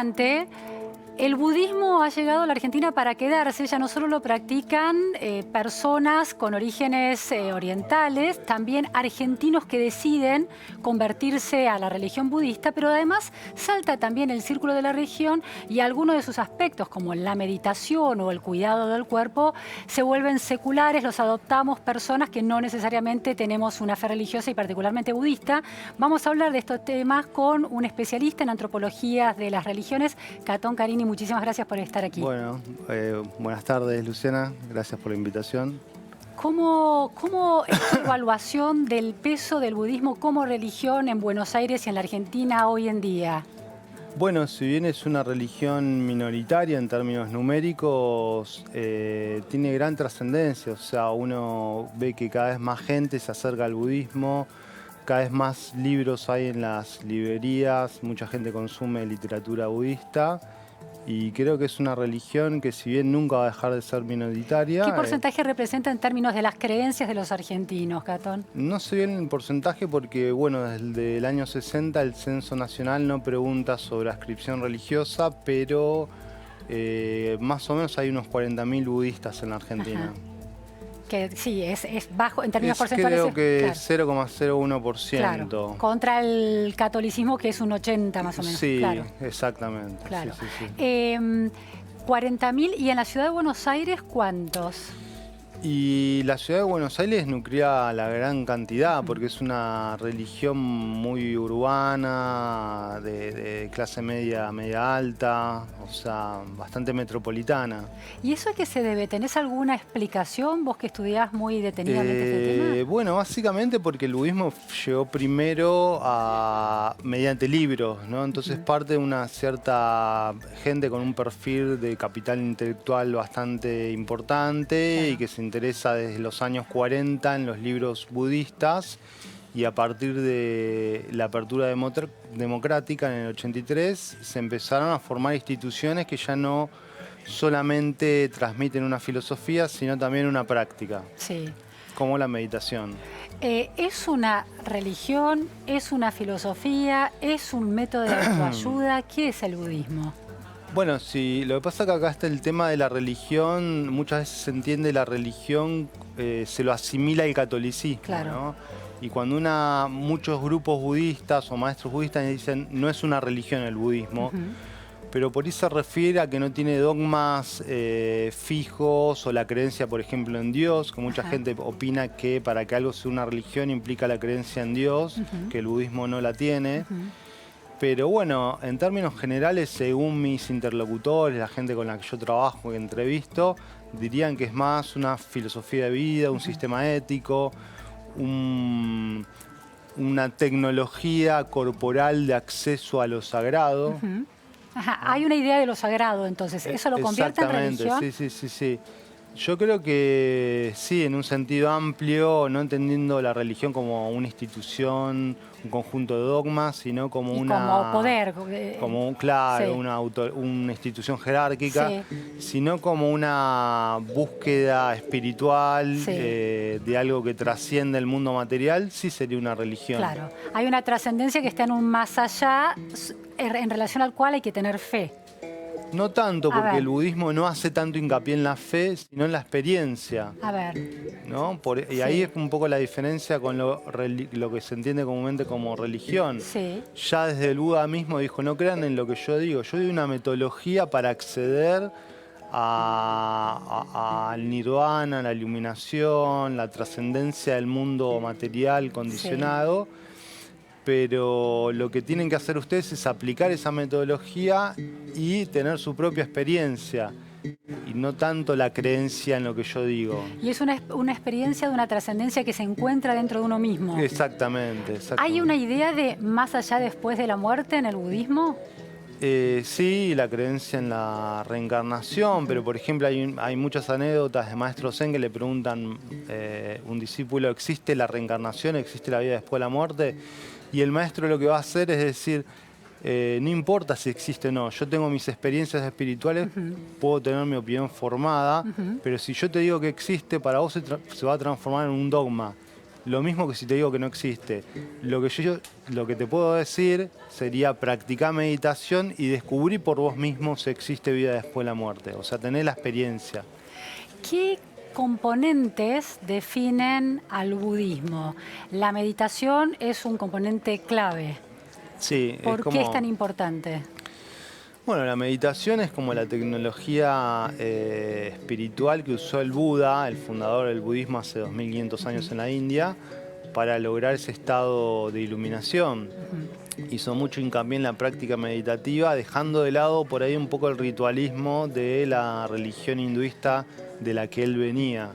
interesante. El budismo ha llegado a la Argentina para quedarse. Ya no solo lo practican personas con orígenes orientales, también argentinos que deciden convertirse a la religión budista, pero además salta también el círculo de la religión y algunos de sus aspectos, como la meditación o el cuidado del cuerpo, se vuelven seculares, los adoptamos personas que no necesariamente tenemos una fe religiosa y particularmente budista. Vamos a hablar de estos temas con un especialista en antropología de las religiones, Catón Carini. Muchísimas gracias por estar aquí. Bueno, buenas tardes, Luciana. Gracias por la invitación. ¿Cómo es tu evaluación del peso del budismo como religión en Buenos Aires y en la Argentina hoy en día? Bueno, si bien es una religión minoritaria en términos numéricos, tiene gran trascendencia. O sea, uno ve que cada vez más gente se acerca al budismo, cada vez más libros hay en las librerías, mucha gente consume literatura budista. Y creo que es una religión que, si bien nunca va a dejar de ser minoritaria... ¿Qué porcentaje representa en términos de las creencias de los argentinos, Catón? No sé bien el porcentaje porque, bueno, desde el año 60 el Censo Nacional no pregunta sobre adscripción religiosa, pero más o menos hay unos 40.000 budistas en la Argentina. Ajá. Que sí, es bajo en términos porcentuales. Creo que claro. 0,01%. Claro, contra el catolicismo, que es un 80 más o menos. Sí, claro. exactamente. Claro. Sí, sí, sí. 40.000, ¿y en la ciudad de Buenos Aires cuántos? Y la ciudad de Buenos Aires nuclea la gran cantidad, porque es una religión muy urbana, de clase media, media alta, o sea, bastante metropolitana. ¿Y eso a qué se debe? ¿Tenés alguna explicación, vos que estudiás muy detenidamente este tema? Bueno, básicamente porque el budismo llegó primero mediante libros, ¿no? Entonces parte de una cierta gente con un perfil de capital intelectual bastante importante, claro, y que se interesa desde los años 40 en los libros budistas, y a partir de la apertura democrática en el 83 se empezaron a formar instituciones que ya no solamente transmiten una filosofía, sino también una práctica, sí, como la meditación. ¿Es una religión, es una filosofía, es un método de autoayuda? ¿Qué es el budismo? Bueno, sí, lo que pasa es que acá está el tema de la religión. Muchas veces se entiende la religión, se lo asimila al catolicismo, claro, ¿no? Y cuando muchos grupos budistas o maestros budistas dicen no es una religión el budismo, pero por ahí se refiere a que no tiene dogmas fijos, o la creencia, por ejemplo, en Dios, que mucha gente opina que para que algo sea una religión implica la creencia en Dios, que el budismo no la tiene. Pero bueno, en términos generales, según mis interlocutores, la gente con la que yo trabajo y entrevisto, dirían que es más una filosofía de vida, un sistema ético, una tecnología corporal de acceso a lo sagrado. Ajá, hay una idea de lo sagrado, entonces, ¿eso lo convierte en religión? Sí. Yo creo que sí, en un sentido amplio, no entendiendo la religión como una institución, un conjunto de dogmas, sino como como poder. Claro, sí, una institución jerárquica, sí, sino como una búsqueda espiritual, sí, de algo que trasciende el mundo material, sí sería una religión. Claro, hay una trascendencia que está en un más allá, en relación al cual hay que tener fe. No tanto, porque el budismo no hace tanto hincapié en la fe, sino en la experiencia. A ver. ¿No? Y ahí es un poco la diferencia con lo que se entiende comúnmente como religión. Sí. Ya desde el Buda mismo dijo, no crean en lo que yo digo doy una metodología para acceder al nirvana, a la iluminación, la trascendencia del mundo material condicionado. Sí. Pero lo que tienen que hacer ustedes es aplicar esa metodología y tener su propia experiencia, y no tanto la creencia en lo que yo digo. Y es una experiencia de una trascendencia que se encuentra dentro de uno mismo. Exactamente. ¿Hay una idea de más allá después de la muerte en el budismo? Sí, la creencia en la reencarnación, pero por ejemplo hay muchas anécdotas de maestros zen que le preguntan un discípulo, ¿existe la reencarnación? ¿Existe la vida después de la muerte? Y el maestro lo que va a hacer es decir, no importa si existe o no, yo tengo mis experiencias espirituales, puedo tener mi opinión formada, pero si yo te digo que existe, para vos se va a transformar en un dogma. lo mismo que si te digo que no existe. Lo que te puedo decir sería practicar meditación y descubrir por vos mismo si existe vida después de la muerte. O sea, tener la experiencia. ¿Qué componentes definen al budismo? La meditación es un componente clave. Sí, ¿Por qué es tan importante? Bueno, la meditación es como la tecnología espiritual que usó el Buda, el fundador del budismo hace 2500 años en la India, para lograr ese estado de iluminación. Hizo mucho hincapié en la práctica meditativa, dejando de lado por ahí un poco el ritualismo de la religión hinduista de la que él venía.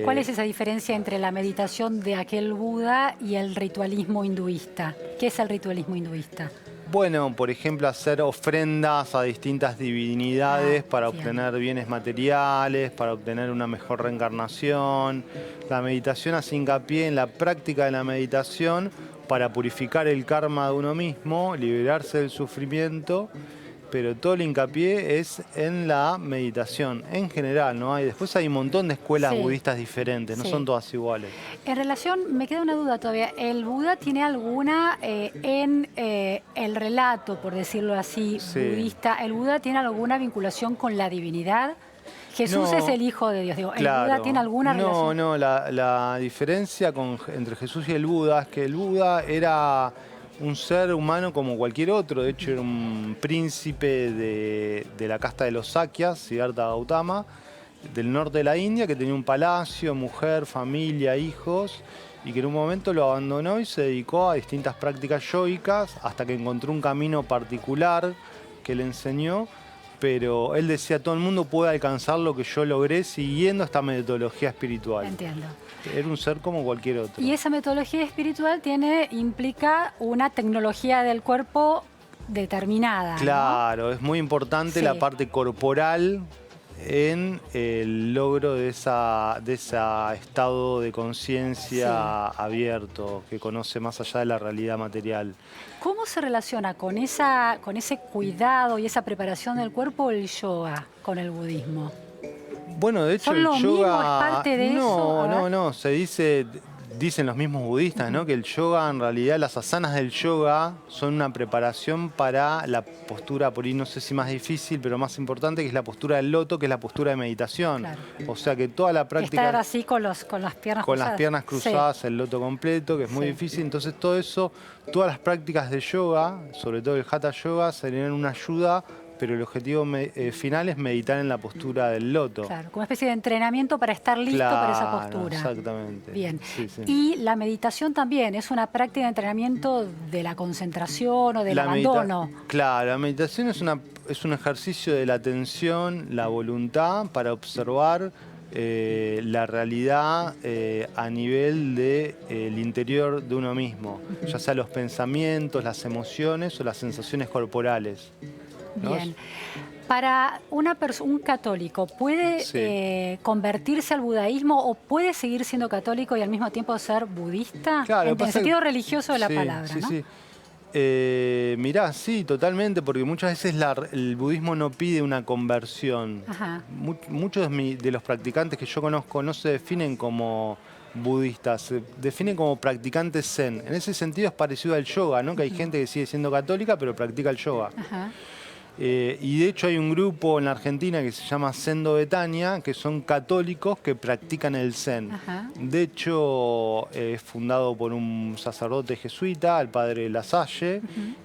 ¿Cuál es esa diferencia entre la meditación de aquel Buda y el ritualismo hinduista? ¿Qué es el ritualismo hinduista? Bueno, por ejemplo, hacer ofrendas a distintas divinidades para obtener bienes materiales, para obtener una mejor reencarnación. La meditación hace hincapié en la práctica de la meditación para purificar el karma de uno mismo, liberarse del sufrimiento, pero todo el hincapié es en la meditación en general, ¿no? Después hay un montón de escuelas budistas diferentes, no son todas iguales. En relación, me queda una duda todavía, ¿el Buda tiene alguna en el relato, por decirlo así, budista, el Buda tiene alguna vinculación con la divinidad? Jesús es el Hijo de Dios, digo, ¿el Buda tiene alguna relación? No, la diferencia entre Jesús y el Buda es que el Buda era un ser humano como cualquier otro. De hecho, era un príncipe de la casta de los Sakyas, Siddhartha Gautama, del norte de la India, que tenía un palacio, mujer, familia, hijos, y que en un momento lo abandonó y se dedicó a distintas prácticas yógicas hasta que encontró un camino particular que le enseñó. Pero él decía, todo el mundo puede alcanzar lo que yo logré siguiendo esta metodología espiritual. Entiendo. Era un ser como cualquier otro. Y esa metodología espiritual implica una tecnología del cuerpo determinada. Claro, ¿no? Es muy importante la parte corporal en el logro de ese estado de conciencia abierto que conoce más allá de la realidad material. ¿Cómo se relaciona con ese cuidado y esa preparación del cuerpo el yoga con el budismo? Bueno, de hecho ¿Son lo mismo? ¿Es parte de eso? No, dicen los mismos budistas, ¿no? Que el yoga, en realidad, las asanas del yoga son una preparación para la postura, por ahí no sé si más difícil, pero más importante, que es la postura del loto, que es la postura de meditación. Claro. O sea que toda la práctica... Estar así con las piernas cruzadas. Con las piernas cruzadas, el loto completo, que es muy difícil. Entonces todo eso, todas las prácticas de yoga, sobre todo el hatha yoga, serían una ayuda, pero el objetivo final es meditar en la postura del loto. Claro, como una especie de entrenamiento para estar listo para esa postura. Exactamente. Bien. Sí. Y la meditación también es una práctica de entrenamiento de la concentración o del abandono. Claro, la meditación es un ejercicio de la atención, la voluntad para observar la realidad a nivel del interior de uno mismo, ya sea los pensamientos, las emociones o las sensaciones corporales. Bien. Para un católico, ¿puede convertirse al budaísmo o puede seguir siendo católico y al mismo tiempo ser budista? Claro, en el sentido religioso de la palabra, ¿no? Sí. Mirá, sí, totalmente, porque muchas veces el budismo no pide una conversión. Muchos de los practicantes que yo conozco no se definen como budistas, se definen como practicantes zen. En ese sentido es parecido al yoga, ¿no? Que hay gente que sigue siendo católica pero practica el yoga. Y de hecho hay un grupo en la Argentina que se llama Sendo Betania, que son católicos que practican el zen. De hecho es fundado por un sacerdote jesuita, el padre Lasalle,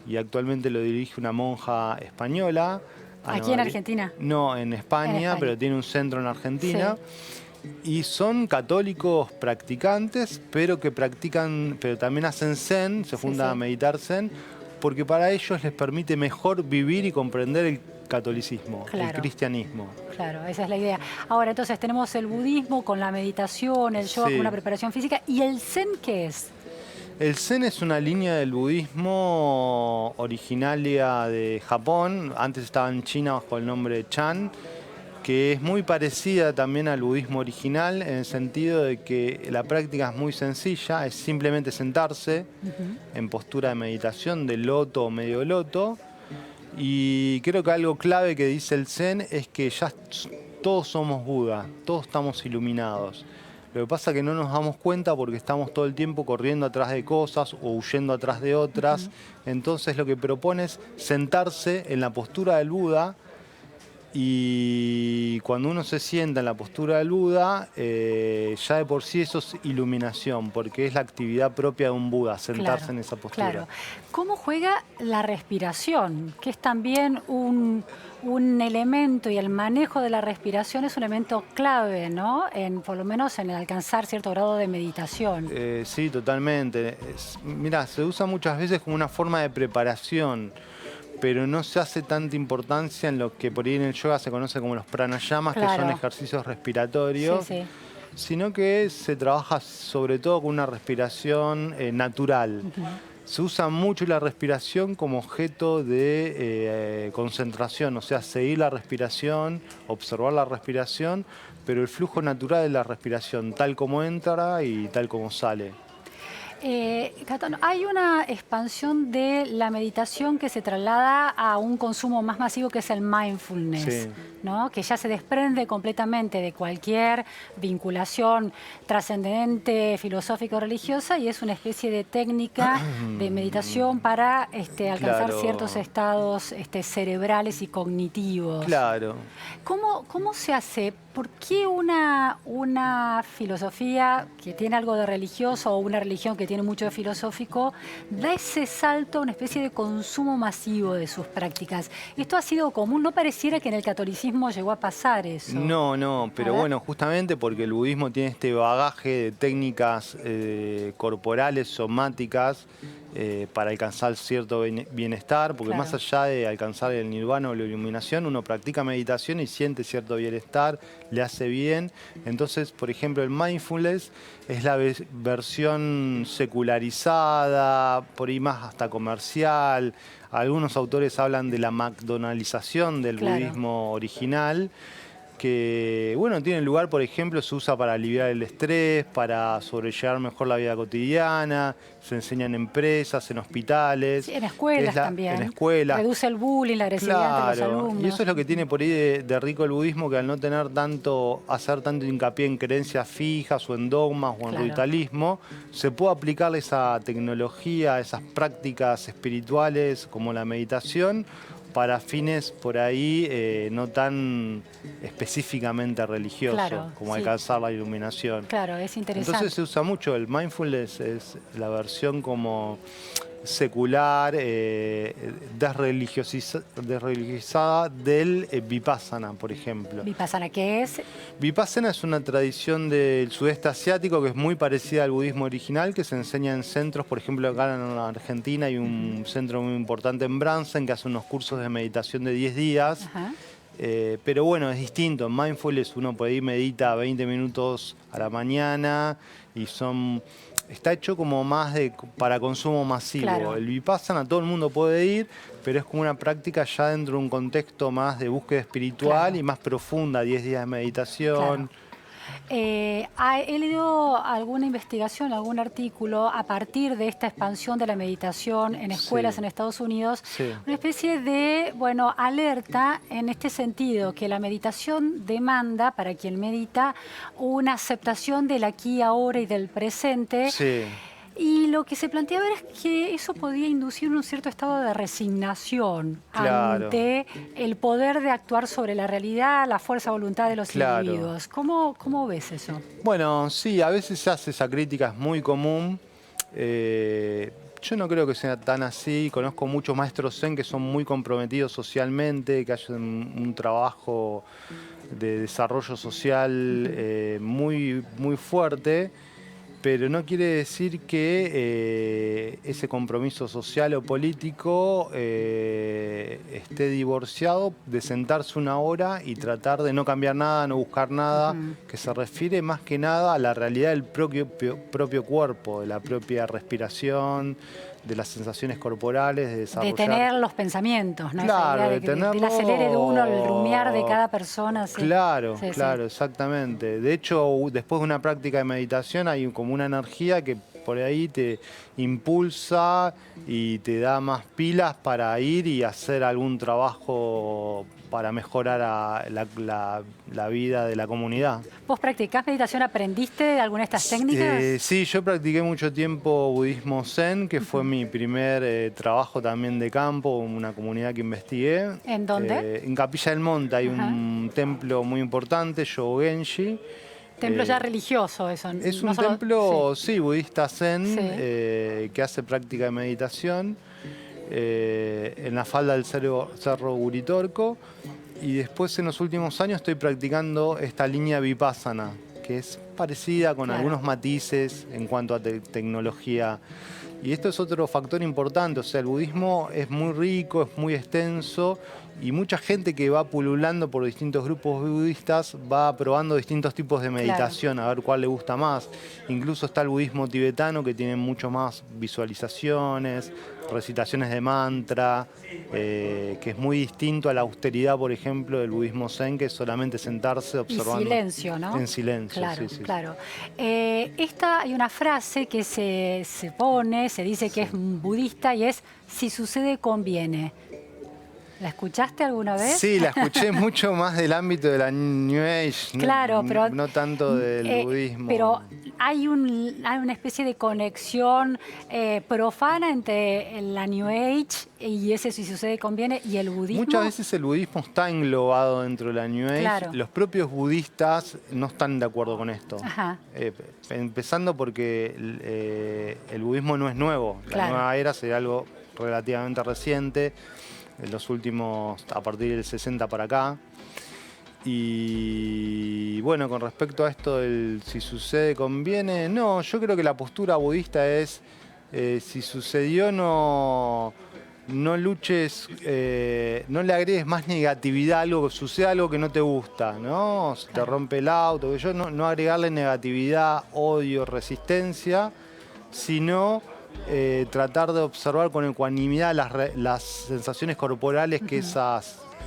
y actualmente lo dirige una monja española. ¿Aquí en Argentina? No, en España, pero tiene un centro en Argentina. Y son católicos practicantes, pero también hacen zen, se fundan a meditar zen, porque para ellos les permite mejor vivir y comprender el catolicismo, el cristianismo. Claro, esa es la idea. Ahora, entonces tenemos el budismo con la meditación, el yoga con una preparación física. ¿Y el zen qué es? El zen es una línea del budismo originaria de Japón. Antes estaba en China bajo el nombre Chan, que es muy parecida también al budismo original en el sentido de que la práctica es muy sencilla, es simplemente sentarse en postura de meditación de loto o medio loto. Y creo que algo clave que dice el Zen es que ya todos somos Buda, todos estamos iluminados. Lo que pasa es que no nos damos cuenta porque estamos todo el tiempo corriendo atrás de cosas o huyendo atrás de otras. Entonces lo que propone es sentarse en la postura del Buda. Y cuando uno se sienta en la postura del Buda, ya de por sí eso es iluminación, porque es la actividad propia de un Buda, sentarse en esa postura. Claro. ¿Cómo juega la respiración? Que es también un elemento, y el manejo de la respiración es un elemento clave, ¿no? Por lo menos en el alcanzar cierto grado de meditación. Sí, totalmente. Mirá, se usa muchas veces como una forma de preparación, pero no se hace tanta importancia en lo que por ahí en el yoga se conoce como los pranayamas, que son ejercicios respiratorios, sino que se trabaja sobre todo con una respiración natural. Se usa mucho la respiración como objeto de concentración, o sea, seguir la respiración, observar la respiración, pero el flujo natural de la respiración, tal como entra y tal como sale. Catón, hay una expansión de la meditación que se traslada a un consumo más masivo, que es el mindfulness, ¿no? Que ya se desprende completamente de cualquier vinculación trascendente, filosófica o religiosa, y es una especie de técnica de meditación para alcanzar ciertos estados cerebrales y cognitivos. Claro. ¿Cómo se hace? ¿Por qué una filosofía que tiene algo de religioso o una religión que tiene mucho de filosófico da ese salto a una especie de consumo masivo de sus prácticas? Esto ha sido común, no pareciera que en el catolicismo llegó a pasar eso. No, pero bueno, justamente porque el budismo tiene este bagaje de técnicas corporales, somáticas, para alcanzar cierto bienestar, porque más allá de alcanzar el nirvana o la iluminación, uno practica meditación y siente cierto bienestar, le hace bien. Entonces, por ejemplo, el mindfulness es la versión secularizada, por ahí más hasta comercial. Algunos autores hablan de la McDonaldización del budismo original, que bueno, tiene lugar, por ejemplo, se usa para aliviar el estrés, para sobrellevar mejor la vida cotidiana, se enseña en empresas, en hospitales. Sí, en escuelas también. En escuelas. Reduce el bullying, la agresividad entre los alumnos. Y eso es lo que tiene por ahí de rico el budismo, que al no tener hacer tanto hincapié en creencias fijas o en dogmas o en ritualismo, se puede aplicar esa tecnología, esas prácticas espirituales como la meditación, para fines por ahí no tan específicamente religiosos, como alcanzar la iluminación. Claro, es interesante. Entonces se usa mucho, el mindfulness es la versión como secular, desreligiosizada del Vipassana, por ejemplo. ¿Vipassana qué es? Vipassana es una tradición del sudeste asiático que es muy parecida al budismo original, que se enseña en centros, por ejemplo, acá en Argentina hay un centro muy importante en Bransen que hace unos cursos de meditación de 10 días. Pero bueno, es distinto. En mindfulness uno por ahí medita 20 minutos a la mañana y está hecho como más para consumo masivo. El Vipassana todo el mundo puede ir, pero es como una práctica ya dentro de un contexto más de búsqueda espiritual y más profunda, 10 días de meditación. He leído alguna investigación, algún artículo a partir de esta expansión de la meditación en escuelas en Estados Unidos, una especie de, alerta en este sentido, que la meditación demanda, para quien medita, una aceptación del aquí, ahora y del presente. Y lo que se planteaba es que eso podía inducir un cierto estado de resignación ante el poder de actuar sobre la realidad, la fuerza de voluntad de los individuos. ¿Cómo ves eso? Bueno, sí, a veces se hace esa crítica, es muy común. Yo no creo que sea tan así. Conozco muchos maestros zen que son muy comprometidos socialmente, que hacen un trabajo de desarrollo social muy fuerte. Pero no quiere decir que ese compromiso social o político esté divorciado de sentarse una hora y tratar de no cambiar nada, no buscar nada, que se refiere más que nada a la realidad del propio cuerpo, de la propia respiración, de las sensaciones corporales, de desarrollar... De tener los pensamientos, ¿no? Claro, del acelere de uno, el rumiar de cada persona. Claro, exactamente. De hecho, después de una práctica de meditación hay como una energía que por ahí te impulsa y te da más pilas para ir y hacer algún trabajo para mejorar la vida de la comunidad. ¿Vos practicás meditación? ¿Aprendiste alguna de estas técnicas? Sí, yo practiqué mucho tiempo budismo zen, que fue mi primer trabajo también de campo, una comunidad que investigué. ¿En dónde? En Capilla del Monte hay un templo muy importante, Yogenji. Templo ya religioso eso. Es no un solo- templo, sí. sí, budista zen, Sí. que hace práctica de meditación en la falda del Cerro Uritorco. Y después en los últimos años estoy practicando esta línea Vipassana, que es parecida con algunos matices en cuanto a tecnología. Y esto es otro factor importante, o sea, el budismo es muy rico, es muy extenso y mucha gente que va pululando por distintos grupos budistas va probando distintos tipos de meditación, a ver cuál le gusta más. Incluso está el budismo tibetano que tiene mucho más visualizaciones, recitaciones de mantra, que es muy distinto a la austeridad, por ejemplo, del budismo zen, que es solamente sentarse observando. Y silencio, ¿no? En silencio, claro, sí, sí. Claro. Esta hay una frase que se pone, se dice que es budista y es, si sucede, conviene. ¿La escuchaste alguna vez? Sí, la escuché mucho más del ámbito de la New Age, Claro, pero no tanto del budismo. Pero hay una especie de conexión profana entre la New Age y ese si sucede conviene y el budismo. Muchas veces el budismo está englobado dentro de la New Age. Claro. Los propios budistas no están de acuerdo con esto. Ajá. Empezando porque el budismo no es nuevo. La nueva era sería algo relativamente reciente, en los últimos, a partir del 60 para acá. Y bueno, con respecto a esto del si sucede conviene, no, yo creo que la postura budista es si sucedió no luches, no le agregues más negatividad a algo, que suceda algo que no te gusta, ¿no? Se te rompe el auto, que yo no agregarle negatividad, odio, resistencia, sino tratar de observar con ecuanimidad las sensaciones corporales que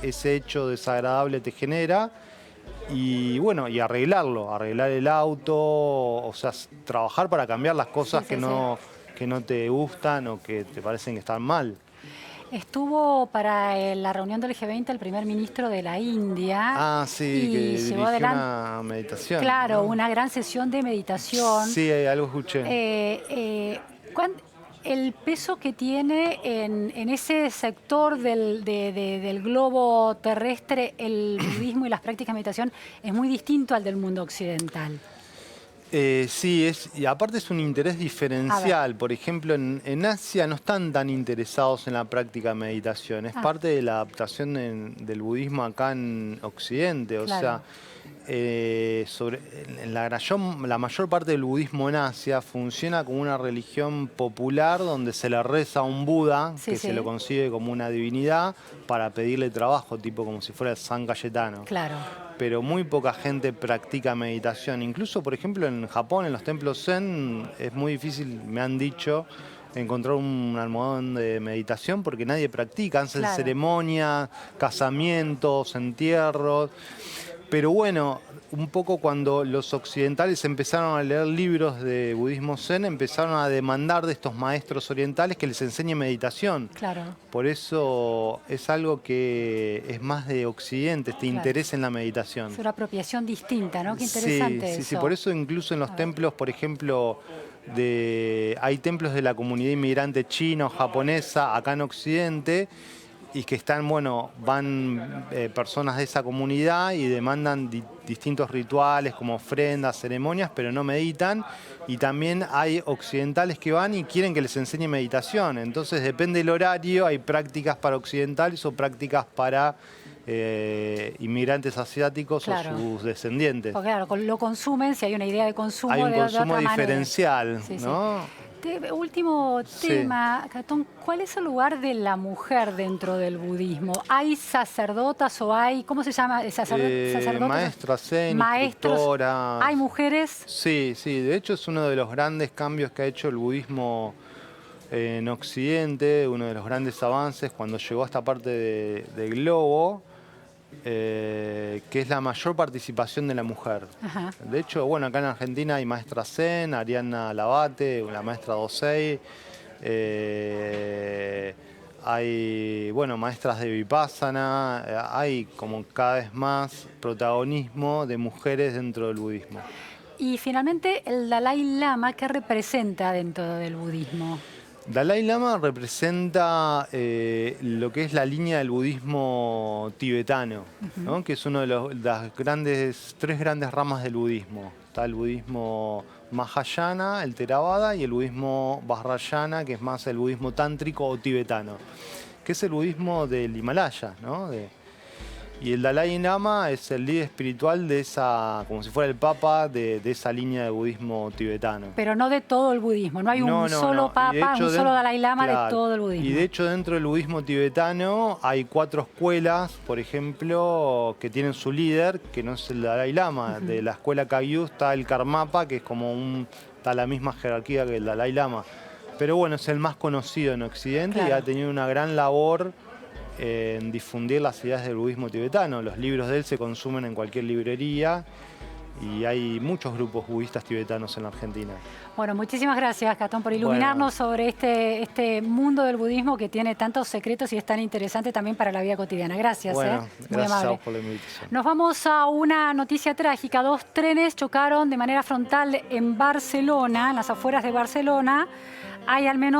ese hecho desagradable te genera y bueno, y arreglar el auto, o sea, trabajar para cambiar las cosas que no te gustan o que te parecen que están mal. Estuvo para la reunión del G20 el primer ministro de la India. Ah, sí, y que llevó dirigió adelante una meditación. Claro, ¿no? una gran sesión de meditación. Sí, algo escuché. El peso que tiene en ese sector del globo terrestre el budismo y las prácticas de meditación es muy distinto al del mundo occidental. Sí, y aparte es un interés diferencial. Por ejemplo, en Asia no están tan interesados en la práctica de meditación. Es parte de la adaptación del budismo acá en Occidente. O sea, la mayor parte del budismo en Asia funciona como una religión popular donde se le reza a un Buda, se lo concibe como una divinidad, para pedirle trabajo, tipo como si fuera el San Cayetano. Claro. Pero muy poca gente practica meditación. Incluso, por ejemplo, en Japón, en los templos zen, es muy difícil, me han dicho, encontrar un almohadón de meditación porque nadie practica. Hacen ceremonias, casamientos, entierros. Pero bueno, un poco cuando los occidentales empezaron a leer libros de budismo zen, empezaron a demandar de estos maestros orientales que les enseñen meditación. Claro. Por eso es algo que es más de Occidente, este interés en la meditación. Es una apropiación distinta, ¿no? Qué interesante eso. Sí, por eso incluso en los templos, por ejemplo, hay templos de la comunidad inmigrante china o japonesa acá en Occidente, y que están, van personas de esa comunidad y demandan distintos rituales como ofrendas, ceremonias, pero no meditan. Y también hay occidentales que van y quieren que les enseñe meditación. Entonces depende del horario, hay prácticas para occidentales o prácticas para inmigrantes asiáticos o sus descendientes. Porque claro, lo consumen, si hay una idea de consumo, hay un consumo de otra diferencial, manera. ¿no? Último tema, Catón, ¿cuál es el lugar de la mujer dentro del budismo? ¿Hay sacerdotas o hay, cómo se llama? ¿Sacerdotes? Maestras zen, instructoras. ¿Hay mujeres? Sí, de hecho es uno de los grandes cambios que ha hecho el budismo en Occidente, uno de los grandes avances cuando llegó a esta parte del globo. que es la mayor participación de la mujer. Ajá. De hecho, bueno, acá en Argentina hay maestra Zen, Ariana Labate, la maestra Dosei, hay, bueno, maestras de Vipassana, hay como cada vez más protagonismo de mujeres dentro del budismo. Y finalmente, el Dalai Lama, ¿qué representa dentro del budismo? Dalai Lama representa lo que es la línea del budismo tibetano, ¿no? Que es uno de las tres grandes ramas del budismo. Está el budismo Mahayana, el Theravada, y el budismo Vajrayana, que es más el budismo tántrico o tibetano, que es el budismo del Himalaya, ¿no? Y el Dalai Lama es el líder espiritual de esa, como si fuera el papa de esa línea de budismo tibetano. Pero no de todo el budismo, no hay un solo papa, un solo Dalai Lama de todo el budismo. Y de hecho dentro del budismo tibetano hay 4 escuelas, por ejemplo, que tienen su líder, que no es el Dalai Lama. De la escuela Kagyu está el Karmapa, que es como está la misma jerarquía que el Dalai Lama. Pero bueno, es el más conocido en Occidente y ha tenido una gran labor en difundir las ideas del budismo tibetano. Los libros de él se consumen en cualquier librería y hay muchos grupos budistas tibetanos en la Argentina. Bueno, muchísimas gracias, Gastón, por iluminarnos sobre este mundo del budismo que tiene tantos secretos y es tan interesante también para la vida cotidiana. Gracias, muy gracias amable. por la invitación. Nos vamos a una noticia trágica. 2 trenes chocaron de manera frontal en Barcelona, en las afueras de Barcelona. Hay al menos